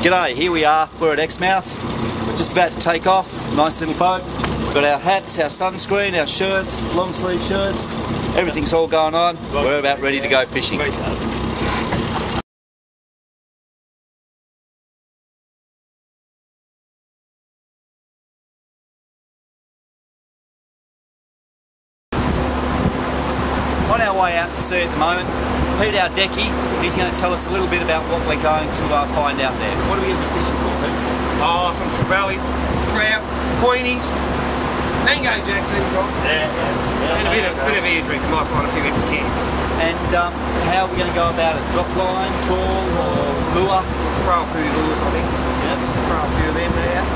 G'day, here we are, we're at Exmouth. We're just about to take off, nice little boat. We've got our hats, our sunscreen, our shirts, long sleeve shirts, everything's all going on. We're about ready to go fishing. On our way out to sea at the moment, Pete, our decky, he's going to tell us a little bit about what we're going to find out there. What are we going to be fishing for, Pete? Oh, some trevally, trout, queenies, mango jacks even got. And a bit of air drink, you might find a few empty cans. And how are we going to go about it? Drop line, trawl or lure? Throw a few lures, I think. Yeah. Throw a few of them there.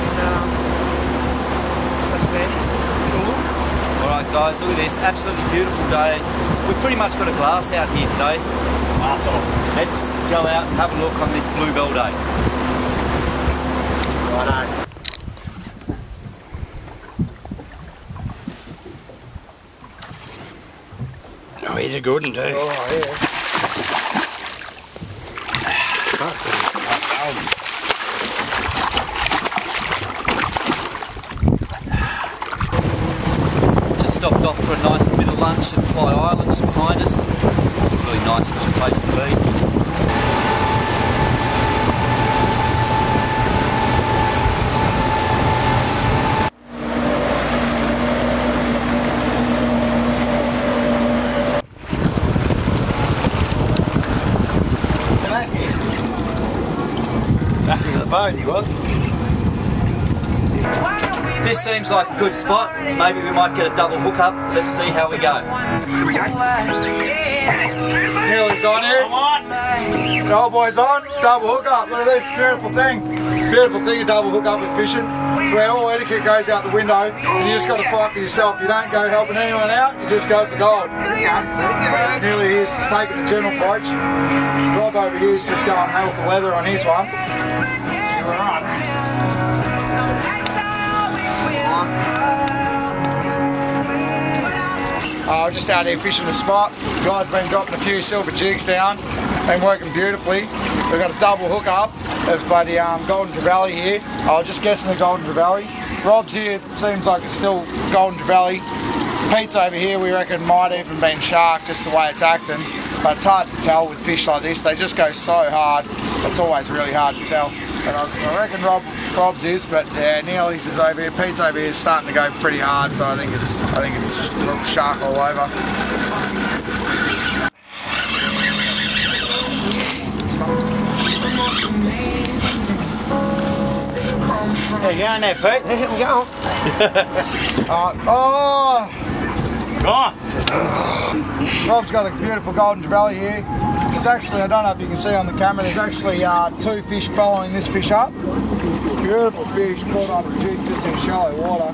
That's about it. Alright guys, look at this, absolutely beautiful day. We've pretty much got a glass out here today. Let's go out and have a look on this bluebell day. Righto. Oh, he's a good one too. Oh, yeah. Stopped off for a nice bit of lunch at Fly Island just behind us. It's a really nice little place to be. Back in the boat he was. This seems like a good spot. Maybe we might get a double hook up. Let's see how we go. Here we go. Nearly's on here. Come on. The old boy's on. Double hook up. Look at this beautiful thing. Beautiful thing, a double hook up with fishing. It's where all etiquette goes out the window and you just got to fight for yourself. You don't go helping anyone out, you just go for gold. Nearly here's just taking the general approach. Rob over here is just going hell for leather on his one. Just out here fishing the spot. The guy's been dropping a few silver jigs down. Been working beautifully. We've got a double hook up of bloody golden trevally here. I was just guessing the golden trevally. Rob's here, seems like it's still golden trevally. Pete's over here, we reckon might even been shark, just the way it's acting. But it's hard to tell with fish like this. They just go so hard. It's always really hard to tell. But I reckon Rob's is, but yeah, Neely's is over here. Pete's over here, starting to go pretty hard. So I think it's a little shark all over. How you going there, Pete? There we go. Oh! Go Rob's got a beautiful golden trevally here. There's actually, I don't know if you can see on the camera, there's actually two fish following this fish up. Beautiful fish caught on a jig just in shallow water.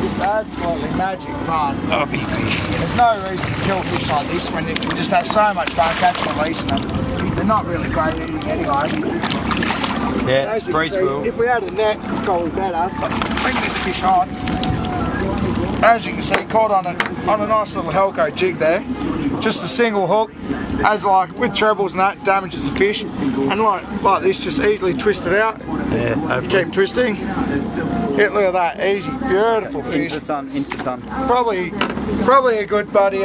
Just absolutely magic fun. Oh, big fish. There's no reason to kill fish like this when you can just have so much fun catching and releasing them. They're not really great eating anyway. Yeah, it's breachable. If we had a net, it's probably better. But bring this fish on. As you can see, caught on a nice little Helco jig there. Just a single hook. As like with trebles and that, damages the fish. And like this, just easily twist it out. Yeah, keep twisting. Look at that, easy, beautiful fish. Into the sun. Probably a good buddy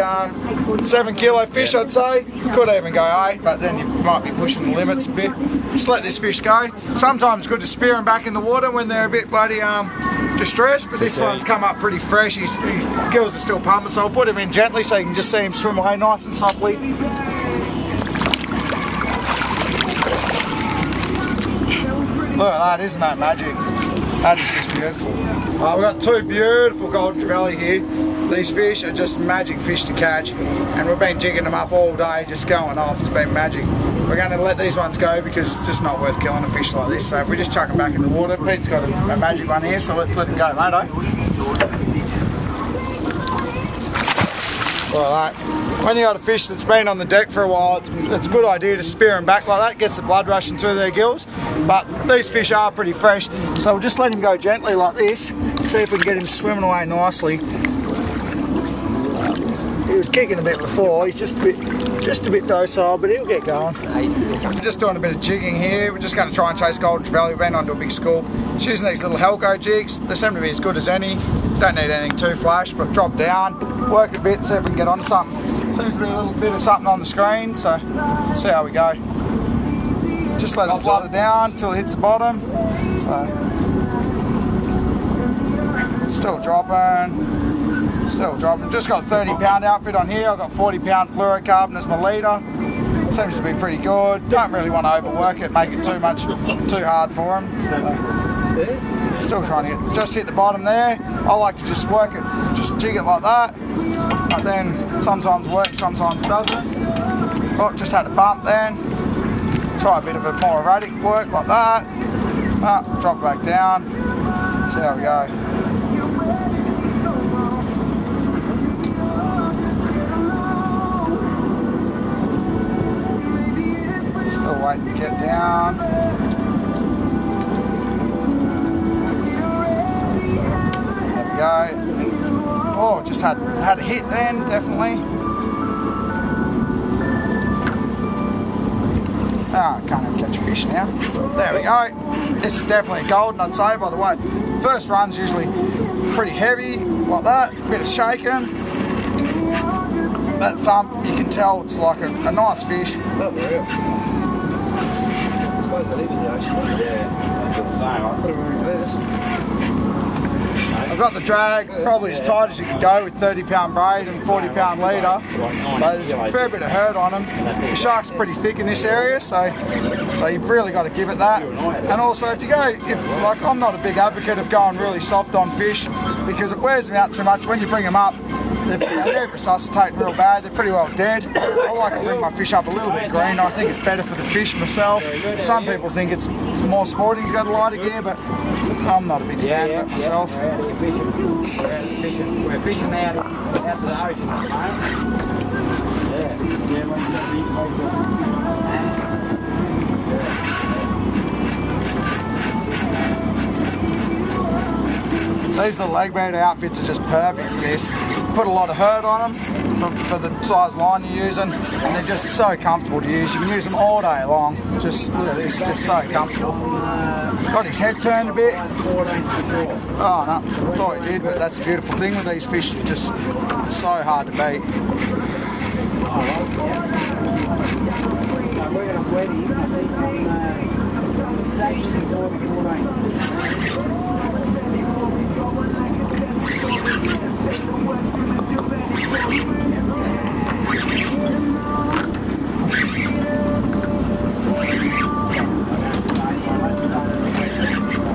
7 kilo fish, I'd say. Could even go 8, but then you might be pushing the limits a bit. Just let this fish go. Sometimes good to spear them back in the water when they're a bit bloody distressed, but this one's come up pretty fresh. His gills are still pumping, so I'll put him in gently so you can just see him swim away nice and softly. Look at that, isn't that magic? That is just beautiful. We've got two beautiful golden trevally here. These fish are just magic fish to catch, and we've been jigging them up all day, just going off. It's been magic. We're going to let these ones go because it's just not worth killing a fish like this. So if we just chuck them back in the water, Pete's got a magic one here, so let's let him go, mate, eh? Like that. When you got a fish that's been on the deck for a while, it's a good idea to spear them back like that, gets the blood rushing through their gills. But these fish are pretty fresh, so we'll just let him go gently like this, see if we can get him swimming away nicely. he was kicking a bit before. He's just a bit docile, but he'll get going. We're just doing a bit of jigging here. We're just going to try and chase golden trevally. We've been onto a big school. Just using these little Helco jigs. They seem to be as good as any. Don't need anything too flash, but drop down, work a bit, see if we can get onto something. Seems to be a little bit of something on the screen, so see how we go. Just let it flutter down until it hits the bottom. So still dropping. Just got 30-pound outfit on here. I've got 40-pound fluorocarbon as my leader. Seems to be pretty good. Don't really want to overwork it, make it too hard for him. So, still trying to just hit the bottom there. I like to just work it, just jig it like that. But then sometimes works, sometimes doesn't. Oh, just had a bump then. Try a bit of a more erratic work like that. Drop back down. See how we go. Still waiting to get down. There we go. Oh, just had a hit then, definitely. I can't even catch a fish now. There we go. This is definitely a golden, I'd say, by the way. First run's usually pretty heavy, like that. A bit of shaking. That thump, you can tell it's like a nice fish. Not real. I suppose they live in the ocean. Yeah, that's what I'm saying. I put them in reverse. I've got the drag probably as tight as you can go with 30-pound braid and 40-pound leader. But there's a fair bit of hurt on them. The shark's pretty thick in this area, so you've really got to give it that. And also, if I'm not a big advocate of going really soft on fish because it wears them out too much. When you bring them up, they're resuscitating real bad. They're pretty well dead. I like to bring my fish up a little bit greener. I think it's better for the fish myself. Some people think it's more sporting to go to lighter gear, but I'm not a big fan of it myself. We're fishing out to the ocean at the These little leg beater outfits are just perfect for this. Put a lot of hurt on them for the size line you're using, and they're just so comfortable to use. You can use them all day long. Just look at this, just so comfortable. Got his head turned a bit. Oh no, I thought he did, but that's the beautiful thing with these fish. Just it's so hard to beat.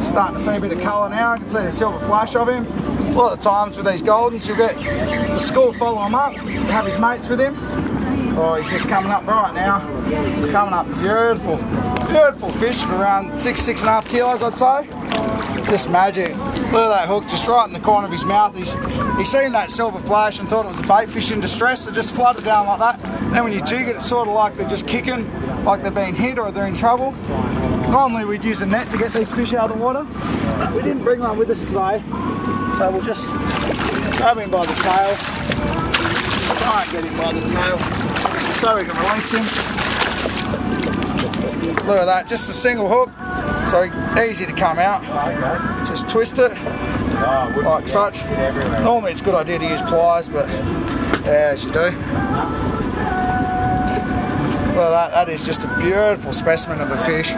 Starting to see a bit of colour now. I can see the silver flash of him. A lot of times with these goldens, you'll get the school follow him up, have his mates with him. Oh, he's just coming up right now. He's coming up beautiful. Beautiful fish of around 6.5 kilos, I'd say. Just magic. Look at that hook just right in the corner of his mouth. He's seen that silver flash and thought it was a bait fish in distress, so just flooded down like that. Then when you jig it, it's sort of like they're just kicking, like they're being hit or they're in trouble. Normally we'd use a net to get these fish out of the water. We didn't bring one with us today, so we'll just grab him by the tail. Try and get him by the tail so we can release him. Look at that, just a single hook, so easy to come out. Just twist it like such. Normally it's a good idea to use pliers, but yeah, as you do. Look at that, that is just a beautiful specimen of a fish.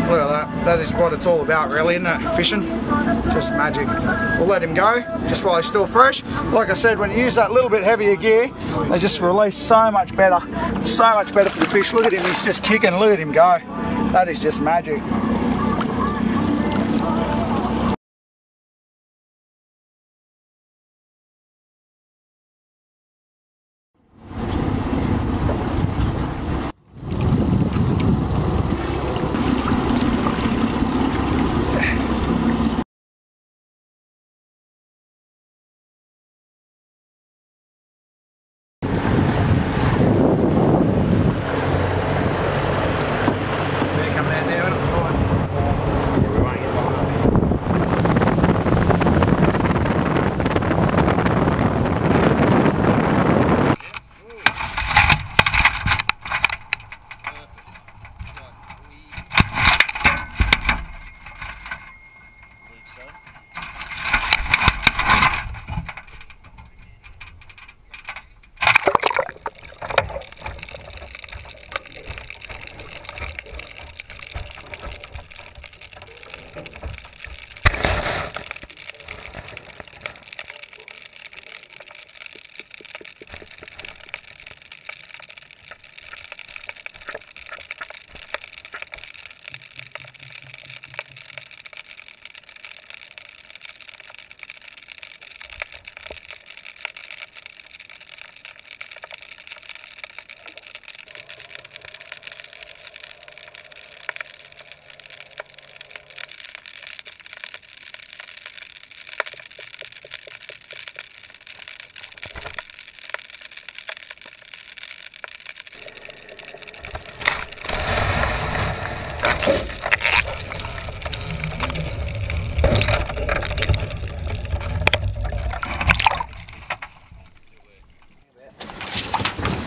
Look at that, that is what it's all about really, isn't it? Fishing, just magic. We'll let him go, just while he's still fresh. Like I said, when you use that little bit heavier gear, they just release so much better for the fish. Look at him, he's just kicking, look at him go. That is just magic. Coming out there,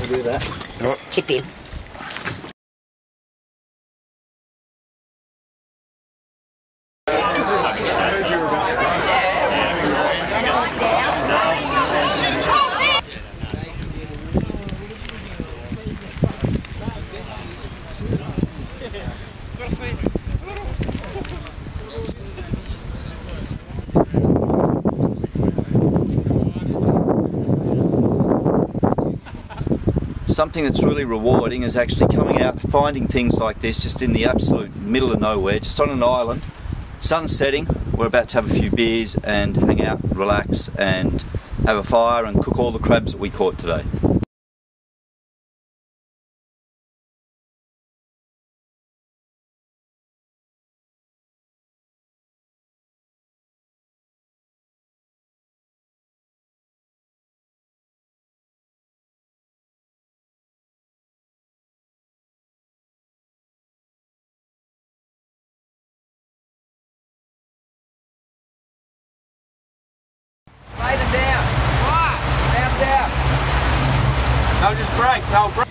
do that. Just tip in. Something that's really rewarding is actually coming out, finding things like this just in the absolute middle of nowhere, just on an island. Sun's setting, we're about to have a few beers and hang out, relax and have a fire and cook all the crabs that we caught today. Lay them down. Down. They'll just break. They'll break.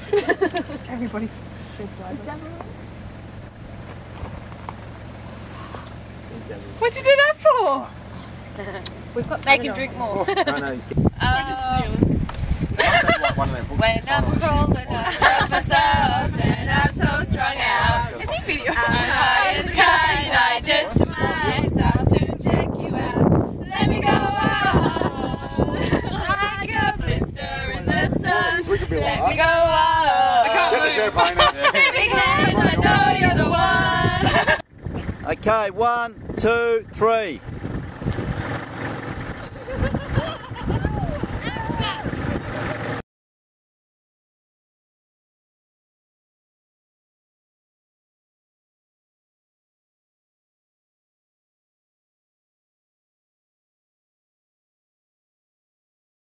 Everybody's shoes slow. What'd you do that for? We've got Make him drink more. I know he's getting... When I'm crawling up myself and I'm so strung out. Is he video? I'm high as a kite, I just might stop to check you out. Let me go out like a blister in the sun. Let me go out. Get the champagne out. Because I know you're the one. Okay, 1, 2, 3.